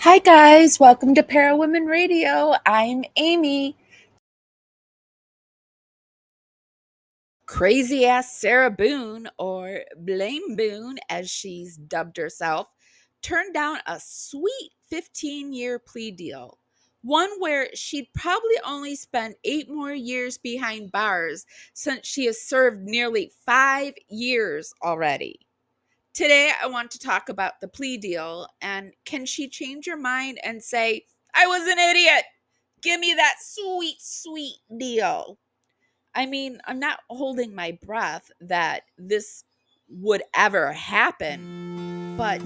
Hi, guys. Welcome to Parawomenradio. I'm Amy. Crazy ass Sarah Boone, or Blame Boone as she's dubbed herself, turned down a sweet 15-year plea deal. One where she'd probably only spent 8 more years behind bars since she has served nearly 5 years already. Today, I want to talk about the plea deal and can she change her mind and say, I was an idiot? Give me that sweet, sweet deal. I mean, I'm not holding my breath that this would ever happen, but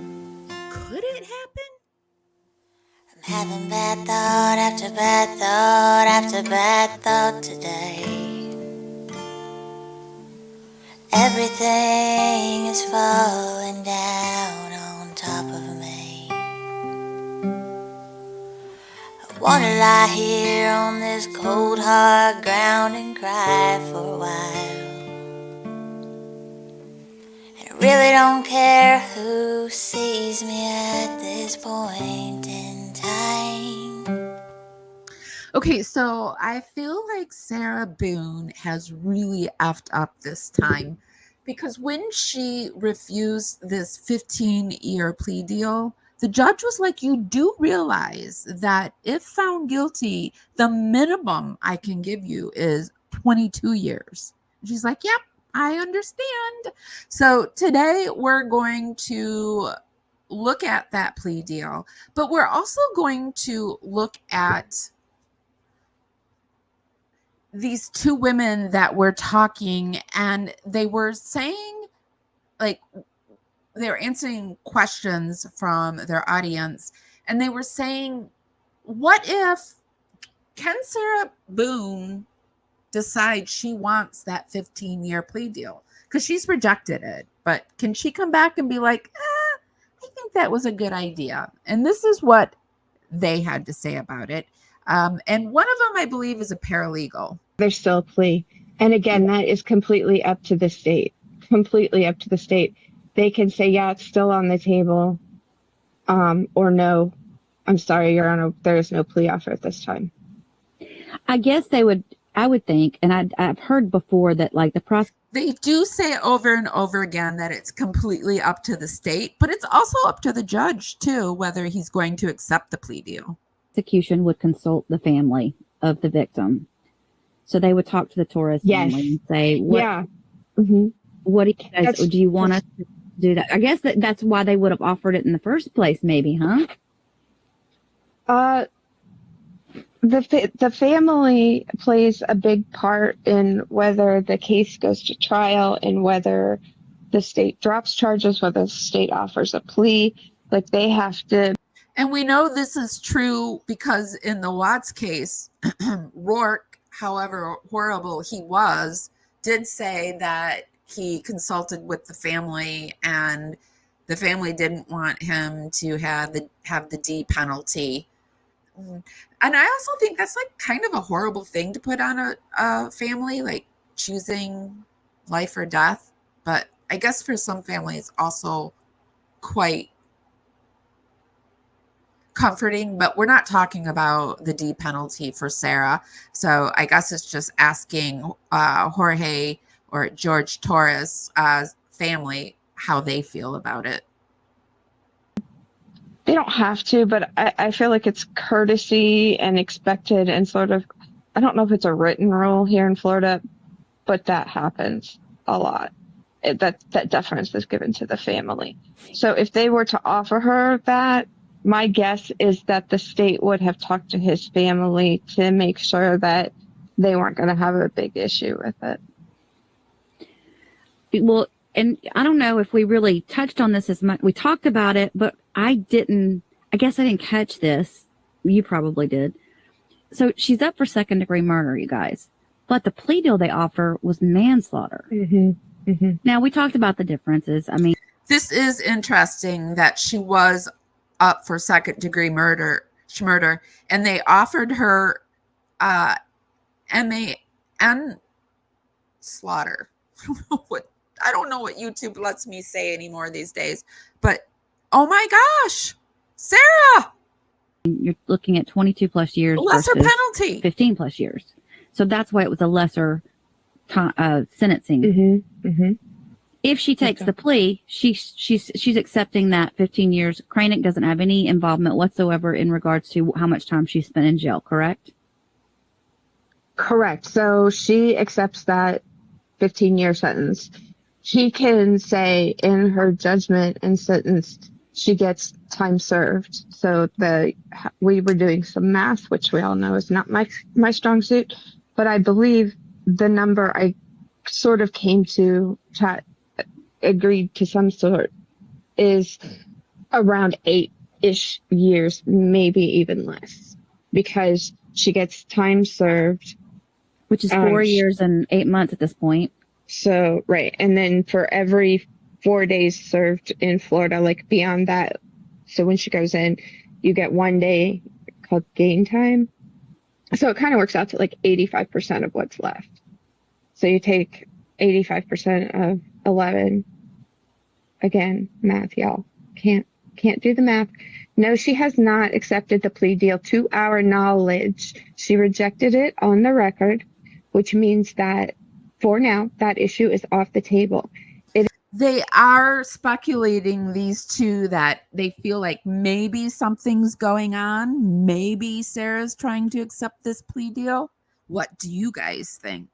could it happen? I'm having bad thought after bad thought after bad thought today. Everything is falling down on top of me. I wanna lie here on this cold hard ground and cry for a while. And I really don't care who sees me at this point in time. Okay, so I feel like Sarah Boone has really effed up this time because when she refused this 15-year plea deal, the judge was like, you do realize that if found guilty, the minimum I can give you is 22 years. She's like, yep, I understand. So today we're going to look at that plea deal, but we're also going to look at these two women that were talking, and they were saying, like, they were answering questions from their audience, and they were saying, what if CAN Sarah Boone decides she wants that 15-year plea deal? Because she's rejected it, but can she come back and be like, I think that was a good idea? And this is what they had to say about it. And one of them, I believe, is a paralegal. There's still a plea. And again, that is completely up to the state. Completely up to the state. They can say, yeah, it's still on the table, or no, I'm sorry, Your Honor, there is no plea offer at this time. I guess I would think, and I've heard before that like the prosecution. They do say over and over again that it's completely up to the state, but it's also up to the judge too, whether he's going to accept the plea deal. Prosecution would consult the family of the victim. So they would talk to the Torres family and say, what, what do you guys, do you want us to do that? I guess that's why they would have offered it in the first place, maybe, huh? The family plays a big part in whether the case goes to trial and whether the state drops charges, whether the state offers a plea. Like, they have to. And we know this is true because in the Watts case, Rourke, however horrible he was, did say that he consulted with the family and the family didn't want him to have the D penalty. And I also think that's like kind of a horrible thing to put on a family, like choosing life or death. But I guess for some families also quite comforting, but we're not talking about the D penalty for Sarah. So I guess it's just asking Jorge or George Torres' family how they feel about it. They don't have to, but I feel like it's courtesy and expected and sort of, I don't know if it's a written rule here in Florida, but that happens a lot. That deference is given to the family. So if they were to offer her that, my guess is that the state would have talked to his family to make sure that they weren't going to have a big issue with it. Well, and I don't know if we really touched on this as much. We talked about it, but I guess I didn't catch this. You probably did. So she's up for second-degree murder, you guys. But the plea deal they offer was manslaughter. Now, we talked about the differences. I mean, this is interesting that she was up for second-degree murder, and they offered her MAN slaughter. I don't know what YouTube lets me say anymore these days, but oh my gosh, Sarah, You're looking at 22 plus years Lesser versus penalty. 15 plus years. So that's why it was a lesser sentencing. Mm-hmm. Mm-hmm. If she takes the plea, she's accepting that 15 years. Cranick doesn't have any involvement whatsoever in regards to how much time she spent in jail, correct? Correct. So she accepts that 15-year sentence. She can say in her judgment and sentence, she gets time served. So we were doing some math, which we all know is not my strong suit, but I believe the number I sort of came to agreed to some sort is around 8-ish years, maybe even less, because she gets time served, which is 4 years and 8 months at this point. So, right. And then for every 4 days served in Florida, like beyond that, so when she goes in, you get 1 day called gain time. So it kind of works out to like 85% of what's left. So you take 85% of 11. Again, math, y'all. Can't do the math. No, she has not accepted the plea deal to our knowledge. She rejected it on the record, which means that for now, that issue is off the table. They are speculating, these two, that they feel like maybe something's going on. Maybe Sarah's trying to accept this plea deal. What do you guys think?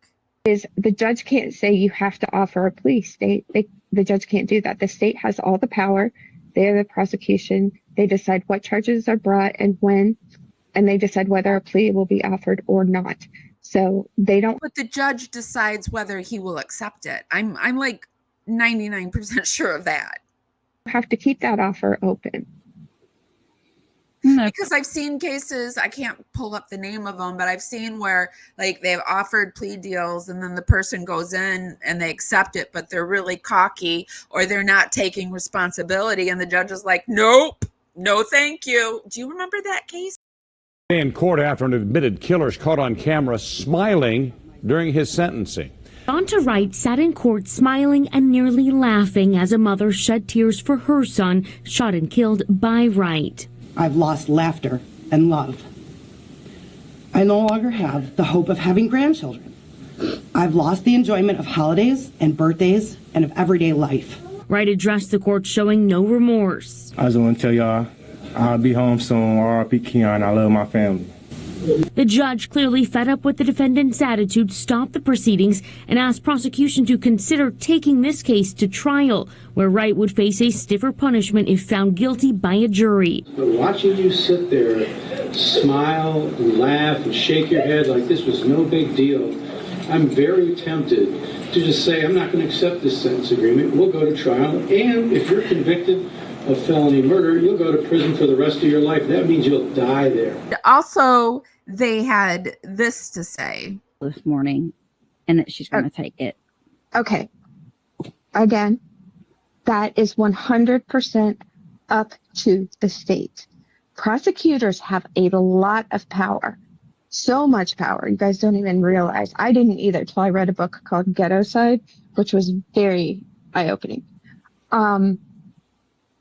The judge can't say you have to offer a plea. The judge can't do that. The state has all the power. They are the prosecution. They decide what charges are brought and when, and they decide whether a plea will be offered or not. So they don't. But the judge decides whether he will accept it. I'm like 99% sure of that. Have to keep that offer open. Because I've seen cases, I can't pull up the name of them, but I've seen where like they've offered plea deals and then the person goes in and they accept it, but they're really cocky or they're not taking responsibility. And the judge is like, nope, no, thank you. Do you remember that case? In court after an admitted killer is caught on camera smiling during his sentencing. Donta Wright sat in court smiling and nearly laughing as a mother shed tears for her son shot and killed by Wright. I've lost laughter and love. I no longer have the hope of having grandchildren. I've lost the enjoyment of holidays and birthdays and of everyday life. Wright addressed the court showing no remorse. I just want to tell y'all, I'll be home soon. R.I.P. Keon. I love my family. The judge, clearly fed up with the defendant's attitude, stopped the proceedings and asked prosecution to consider taking this case to trial, where Wright would face a stiffer punishment if found guilty by a jury. But watching you sit there, smile and laugh and shake your head like this was no big deal, I'm very tempted to just say, I'm not going to accept this sentence agreement. We'll go to trial. And if you're convicted of felony murder, you'll go to prison for the rest of your life. That means you'll die there. Also, they had this to say this morning, and that she's going to take it. Okay. Again, that is 100% up to the state. Prosecutors have a lot of power. So much power. You guys don't even realize. I didn't either till I read a book called Ghetto Side, which was very eye-opening.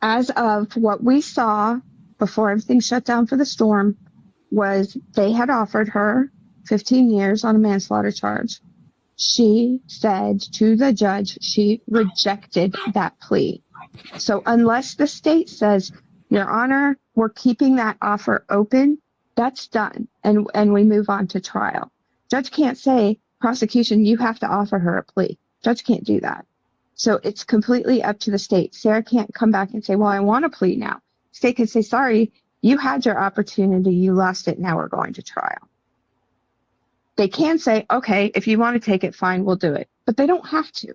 As of what we saw before everything shut down for the storm, was they had offered her 15 years on a manslaughter charge. She said to the judge she rejected that plea. So unless the state says, Your Honor, we're keeping that offer open, that's done, and we move on to trial. Judge can't say, prosecution, you have to offer her a plea. Judge can't do that. So it's completely up to the state. Sarah can't come back and say, well, I want a plea now. State can say, sorry, you had your opportunity, you lost it, now we're going to trial. They can say, okay, if you want to take it, fine, we'll do it. But they don't have to.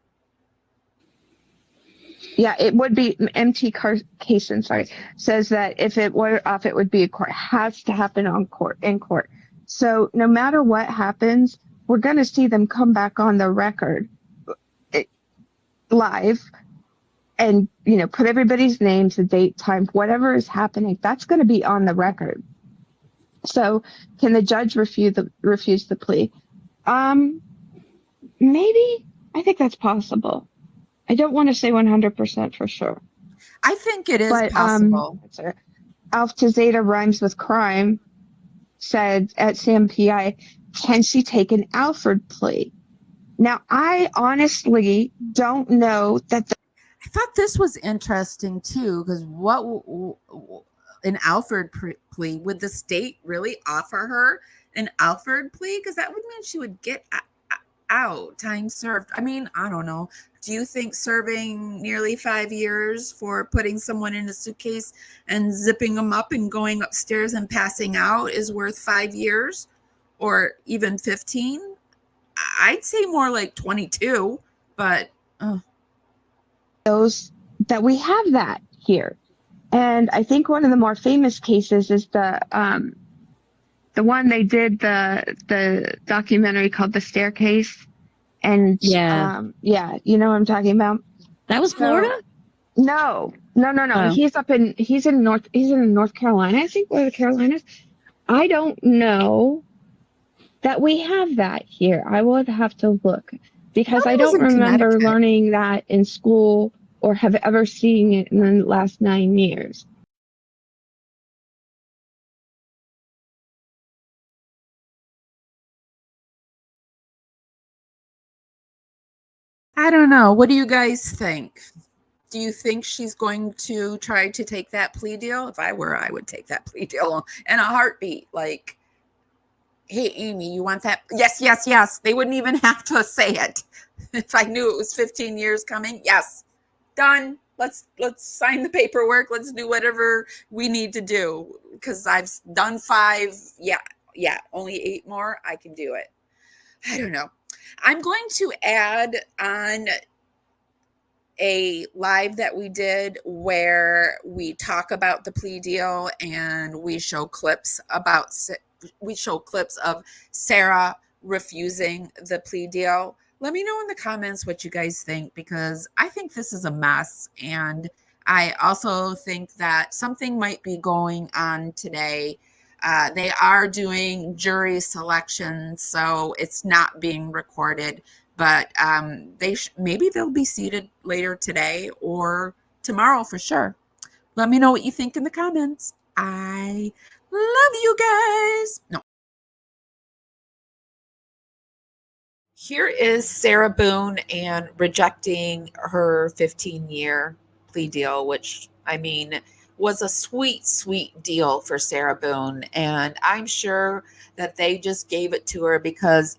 Yeah, it would be, MT Kaysen, says that if it were off, it would be a court. It has to happen in court. So no matter what happens, we're going to see them come back on the record live and, put everybody's names, the date, time, whatever is happening, that's going to be on the record. So can the judge refuse the plea? Maybe. I think that's possible. I don't want to say 100% for sure. I think it is possible. Alpha Zeta rhymes with crime said at SAMPI, can she take an Alfred plea? Now, I honestly don't know that I thought this was interesting too, because an Alfred plea, would the state really offer her an Alfred plea? Because that would mean she would get out, time served. I mean, I don't know. Do you think serving nearly 5 years for putting someone in a suitcase and zipping them up and going upstairs and passing out is worth 5 years, or even 15? I'd say more like 22, but those that we have that here. And I think one of the more famous cases is the one they did the documentary called The Staircase. And yeah, you know what I'm talking about? That was Florida? No. Oh. He's in North Carolina, I think, or the Carolinas. I don't know that we have that here. I would have to look, because I don't remember learning that in school or have ever seen it in the last 9 years. I don't know. What do you guys think? Do you think she's going to try to take that plea deal? If I were, I would take that plea deal in a heartbeat. Like, hey, Amy, you want that? Yes, yes, yes. They wouldn't even have to say it. If I knew it was 15 years coming, yes, done. Let's sign the paperwork. Let's do whatever we need to do, because I've done 5. Yeah, only 8 more. I can do it. I don't know. I'm going to add on a live that we did where we talk about the plea deal, and we show clips of Sarah refusing the plea deal. Let me know in the comments what you guys think, because I think this is a mess. And I also think that something might be going on today. They are doing jury selection, so it's not being recorded. But maybe they'll be seated later today or tomorrow for sure. Let me know what you think in the comments. I love you guys. No. Here is Sarah Boone and rejecting her 15-year plea deal, which, I mean, was a sweet, sweet deal for Sarah Boone. And I'm sure that they just gave it to her because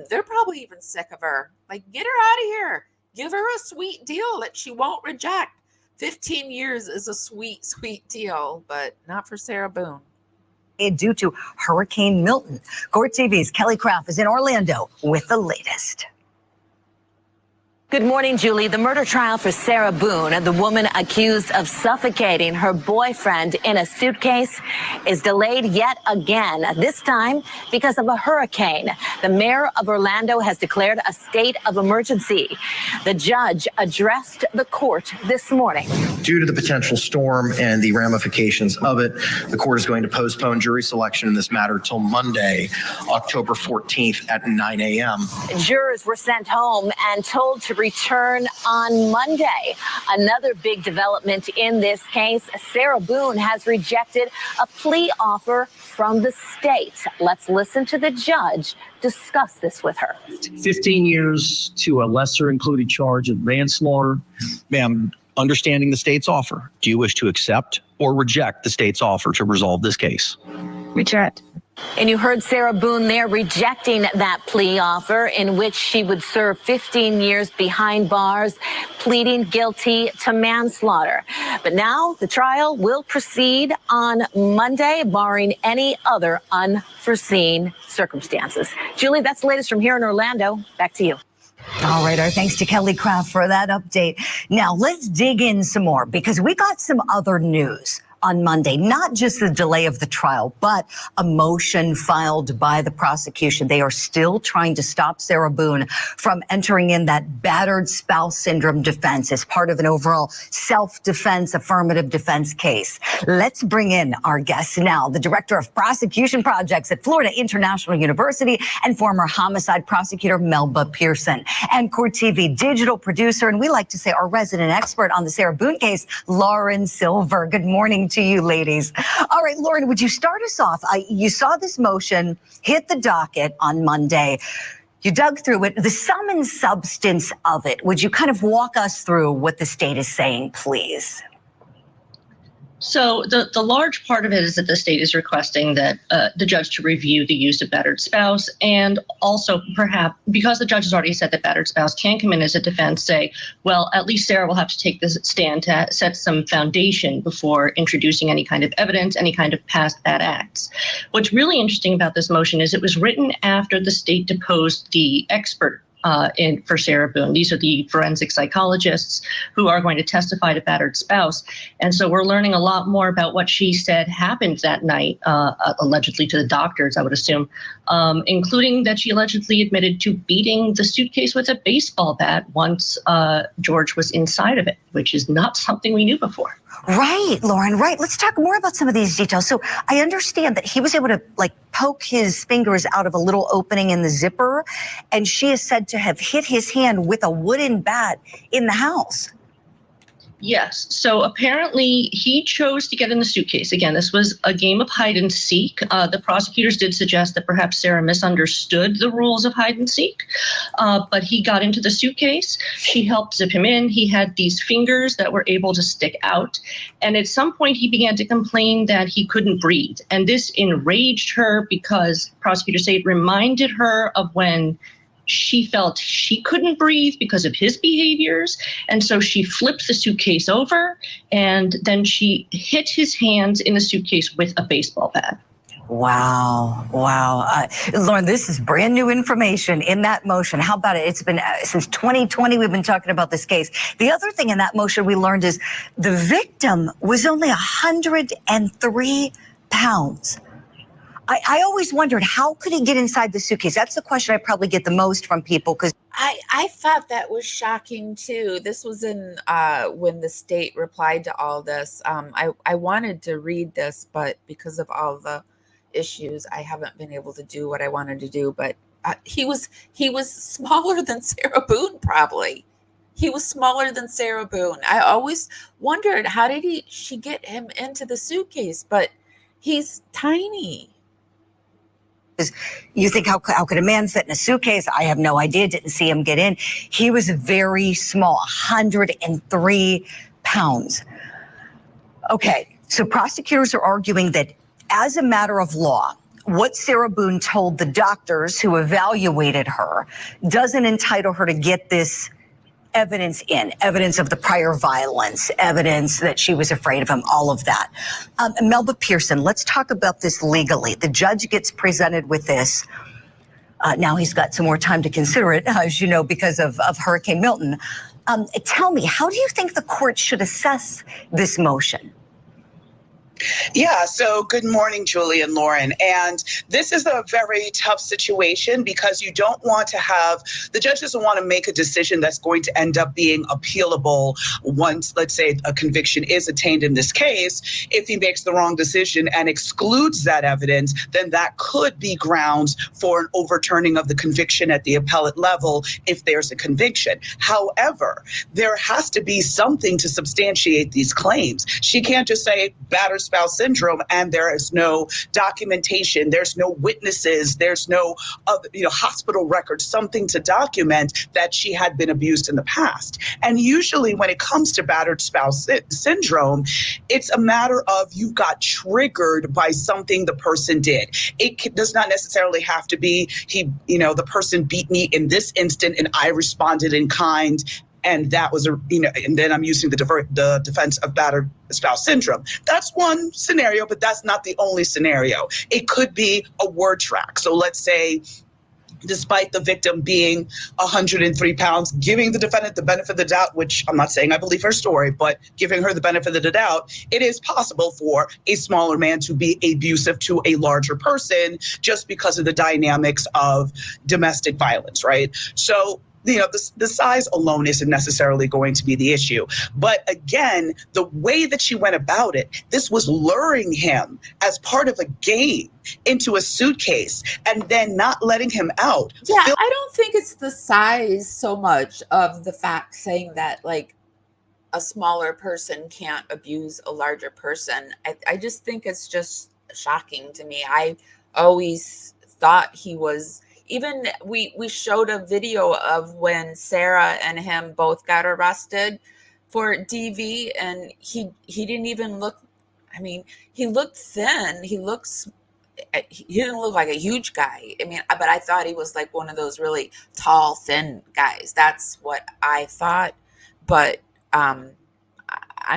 they're probably even sick of her. Like, get her out of here. Give her a sweet deal that she won't reject. 15 years is a sweet, sweet deal, but not for Sarah Boone. Due to Hurricane Milton. Court TV's Kelly Craft is in Orlando with the latest. Good morning, Julie. The murder trial for Sarah Boone, the woman accused of suffocating her boyfriend in a suitcase, is delayed yet again, this time because of a hurricane. The mayor of Orlando has declared a state of emergency. The judge addressed the court this morning. Due to the potential storm and the ramifications of it, the court is going to postpone jury selection in this matter till Monday, October 14th at 9 a.m. Jurors were sent home and told to return on Monday. Another big development in this case, Sarah Boone has rejected a plea offer from the state. Let's listen to the judge discuss this with her. 15 years to a lesser included charge of manslaughter. Ma'am, understanding the state's offer, do you wish to accept or reject the state's offer to resolve this case? Reject. And you heard Sarah Boone there rejecting that plea offer in which she would serve 15 years behind bars, pleading guilty to manslaughter. But now the trial will proceed on Monday, barring any other unforeseen circumstances. Julie, that's the latest from here in Orlando. Back to you. All right, our thanks to Kelly Craft for that update. Now let's dig in some more because we got some other news on Monday, not just the delay of the trial, but a motion filed by the prosecution. They are still trying to stop Sarah Boone from entering in that battered spouse syndrome defense as part of an overall self-defense, affirmative defense case. Let's bring in our guest now, the Director of Prosecution Projects at Florida International University and former homicide prosecutor Melba Pearson, and Court TV digital producer, and we like to say our resident expert on the Sarah Boone case, Lauren Silver. Good morning to you, ladies. All right, Lauren, would you start us off? You saw this motion hit the docket on Monday. You dug through it, the sum and substance of it. Would you kind of walk us through what the state is saying, please? So the large part of it is that the state is requesting that the judge to review the use of battered spouse, and also perhaps because the judge has already said that battered spouse can come in as a defense, say, well, at least Sarah will have to take this stand to set some foundation before introducing any kind of evidence, any kind of past bad acts. What's really interesting about this motion is it was written after the state deposed the expert for Sarah Boone. These are the forensic psychologists who are going to testify to battered spouse. And so we're learning a lot more about what she said happened that night, allegedly to the doctors, I would assume, including that she allegedly admitted to beating the suitcase with a baseball bat once George was inside of it, which is not something we knew before. Right, Lauren, right. Let's talk more about some of these details. So I understand that he was able to poke his fingers out of a little opening in the zipper, and she is said to have hit his hand with a wooden bat in the house. Yes. So apparently he chose to get in the suitcase. Again, this was a game of hide and seek. The prosecutors did suggest that perhaps Sarah misunderstood the rules of hide and seek, but he got into the suitcase. She helped zip him in. He had these fingers that were able to stick out. And at some point he began to complain that he couldn't breathe. And this enraged her because prosecutors say it reminded her of when she felt she couldn't breathe because of his behaviors. And so she flipped the suitcase over, and then she hit his hands in the suitcase with a baseball bat. Wow. Lauren, this is brand new information in that motion. How about it? It's been since 2020, we've been talking about this case. The other thing in that motion we learned is the victim was only 103 pounds. I always wondered, how could he get inside the suitcase? That's the question I probably get the most from people. Because I thought that was shocking too. This was in when the state replied to all this. I wanted to read this, but because of all the issues, I haven't been able to do what I wanted to do. But he was smaller than Sarah Boone, probably. He was smaller than Sarah Boone. I always wondered, how did she get him into the suitcase? But he's tiny. You think, how could a man fit in a suitcase? I have no idea. Didn't see him get in. He was very small, 103 pounds. Okay, so prosecutors are arguing that as a matter of law, what Sarah Boone told the doctors who evaluated her doesn't entitle her to get this evidence of the prior violence, evidence that she was afraid of him, all of that. Melba Pearson, let's talk about this legally. The judge gets presented with this. Now he's got some more time to consider it, as you know, because of Hurricane Milton. Tell me, how do you think the court should assess this motion? Yeah, so good morning, Julian Lauren. And this is a very tough situation because you don't want to have, the judge doesn't want to make a decision that's going to end up being appealable once, let's say, a conviction is attained in this case. If he makes the wrong decision and excludes that evidence, then that could be grounds for an overturning of the conviction at the appellate level if there's a conviction. However, there has to be something to substantiate these claims. She can't just say battered spouse syndrome and there is no documentation, there's no witnesses, there's no hospital records, something to document that she had been abused in the past. And usually when it comes to battered spouse syndrome, it's a matter of you got triggered by something the person did. It does not necessarily have to be the person beat me in this instant and I responded in kind. And that was and then I'm using the defense of battered spouse syndrome. That's one scenario, but that's not the only scenario. It could be a word track. So let's say, despite the victim being 103 pounds, giving the defendant the benefit of the doubt, which I'm not saying I believe her story, but giving her the benefit of the doubt, it is possible for a smaller man to be abusive to a larger person just because of the dynamics of domestic violence, right? So the size alone isn't necessarily going to be the issue. But again, the way that she went about it, this was luring him as part of a game into a suitcase and then not letting him out. Yeah, I don't think it's the size so much of the fact saying that, a smaller person can't abuse a larger person. I just think it's just shocking to me. I always thought he was, even we showed a video of when Sarah and him both got arrested for DV, and he didn't even look, I mean, he looked thin. He didn't look like a huge guy. I mean, but I thought he was like one of those really tall, thin guys. That's what I thought. But I'm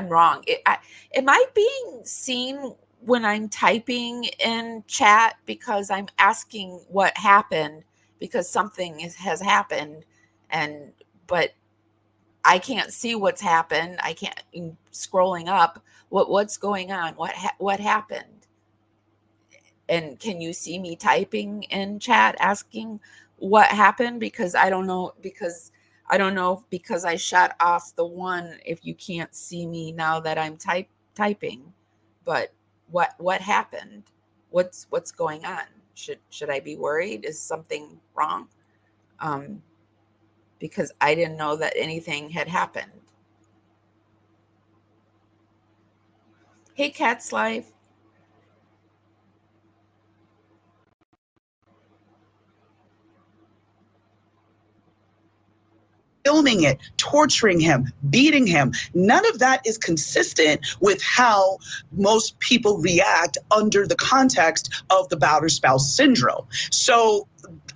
wrong. Am I being seen when I'm typing in chat because I'm asking what happened because something has happened, but I can't see what's happened. I can't scrolling up. What's going on? What happened? And can you see me typing in chat asking what happened? Because I don't know, because I shut off the one if you can't see me now that I'm typing. But what happened? What's going on? Should I be worried? Is something wrong? Because I didn't know that anything had happened. Hey, Cat's Life. Filming it, torturing him, beating him. None of that is consistent with how most people react under the context of the battered spouse syndrome. So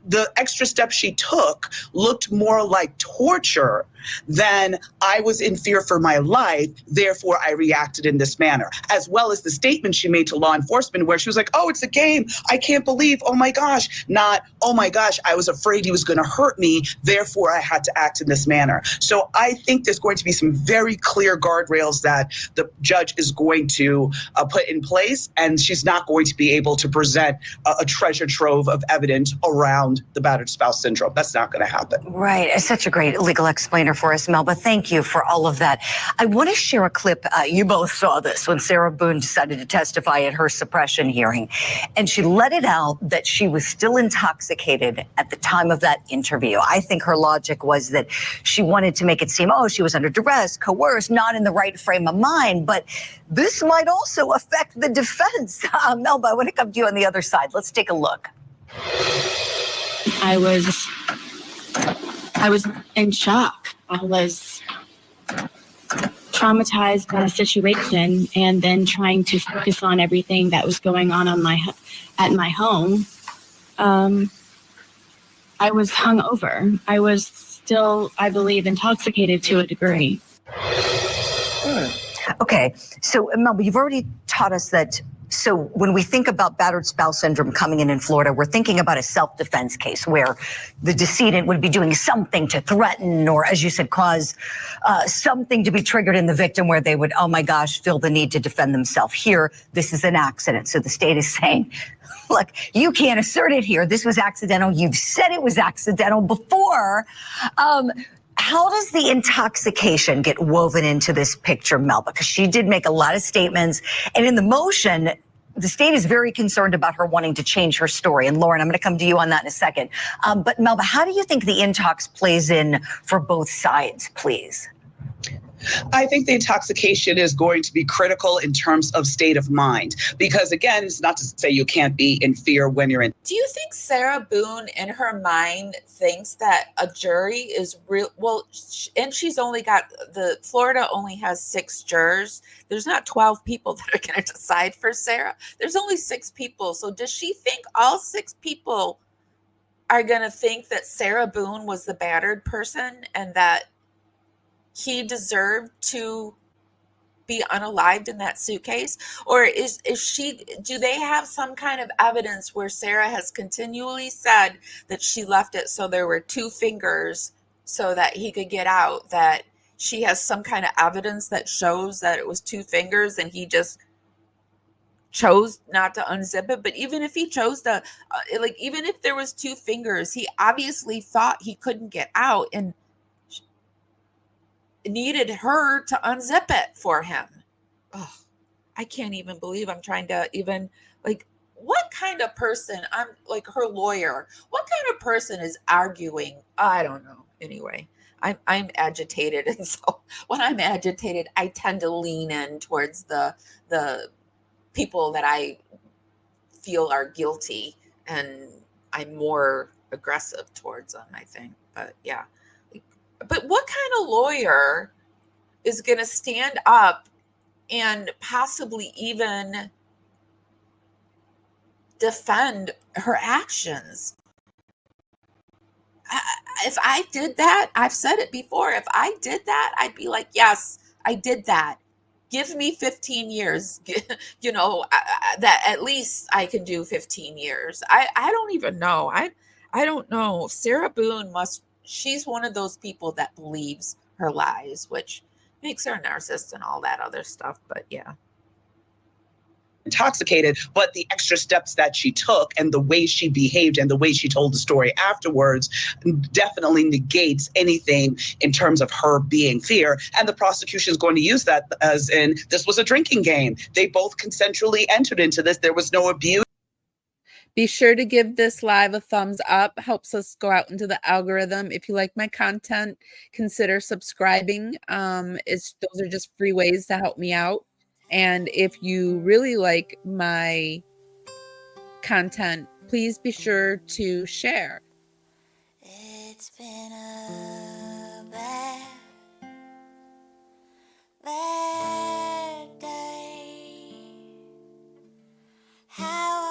the extra steps she took looked more like torture than I was in fear for my life, therefore I reacted in this manner, as well as the statement she made to law enforcement where she was like, oh, it's a game. I can't believe, oh my gosh, not, oh my gosh, I was afraid he was going to hurt me, therefore I had to act in this manner. So I think there's going to be some very clear guardrails that the judge is going to put in place, and she's not going to be able to present a treasure trove of evidence around the battered spouse syndrome. That's not going to happen. Right. It's such a great legal explainer for us, Melba. Thank you for all of that. I want to share a clip. You both saw this when Sarah Boone decided to testify at her suppression hearing. And she let it out that she was still intoxicated at the time of that interview. I think her logic was that she wanted to make it seem, oh, she was under duress, coerced, not in the right frame of mind. But this might also affect the defense. Melba, I want to come to you on the other side. Let's take a look. I was in shock. I was traumatized by the situation, and then trying to focus on everything that was going on at my home. I was hungover. I was still, I believe, intoxicated to a degree. Okay, so Melba, you've already taught us that. So when we think about battered spouse syndrome coming in Florida, we're thinking about a self-defense case where the decedent would be doing something to threaten or, as you said, cause something to be triggered in the victim where they would, oh my gosh, feel the need to defend themselves. Here, this is an accident. So the state is saying, look, you can't assert it here. This was accidental. You've said it was accidental before. How does the intoxication get woven into this picture, Melba? Because she did make a lot of statements. And in the motion, the state is very concerned about her wanting to change her story. And Lauren, I'm going to come to you on that in a second. But Melba, how do you think the intox plays in for both sides, please? I think the intoxication is going to be critical in terms of state of mind, because again, it's not to say you can't be in fear when you're in. Do you think Sarah Boone in her mind thinks that a jury is real? Well, and she's only got Florida only has 6 jurors. There's not 12 people that are going to decide for Sarah. There's only 6 people. So does she think all 6 people are going to think that Sarah Boone was the battered person and that he deserved to be unalived in that suitcase? Or do they have some kind of evidence where Sarah has continually said that she left it so there were 2 fingers so that he could get out, that she has some kind of evidence that shows that it was 2 fingers and he just chose not to unzip it? But even if he chose to, even if there was 2 fingers, he obviously thought he couldn't get out and needed her to unzip it for him. Oh, I can't even believe I'm trying to even, what kind of person, I'm like her lawyer, what kind of person is arguing? I don't know. Anyway, I'm agitated, and so when I'm agitated, I tend to lean in towards the people that I feel are guilty, and I'm more aggressive towards them, I think. But yeah. But what kind of lawyer is going to stand up and possibly even defend her actions? If I did that, I've said it before, if I did that, I'd be like, yes, I did that. Give me 15 years. That at least I can do 15 years. I don't even know. I don't know. Sarah Boone she's one of those people that believes her lies, which makes her a narcissist and all that other stuff. But yeah. Intoxicated, but the extra steps that she took and the way she behaved and the way she told the story afterwards definitely negates anything in terms of her being fear. And the prosecution is going to use that as in this was a drinking game. They both consensually entered into this. There was no abuse. Be sure to give this live a thumbs up. Helps us go out into the algorithm. If you like my content, consider subscribing. Those are just free ways to help me out. And if you really like my content, please be sure to share. It's been a bad day. How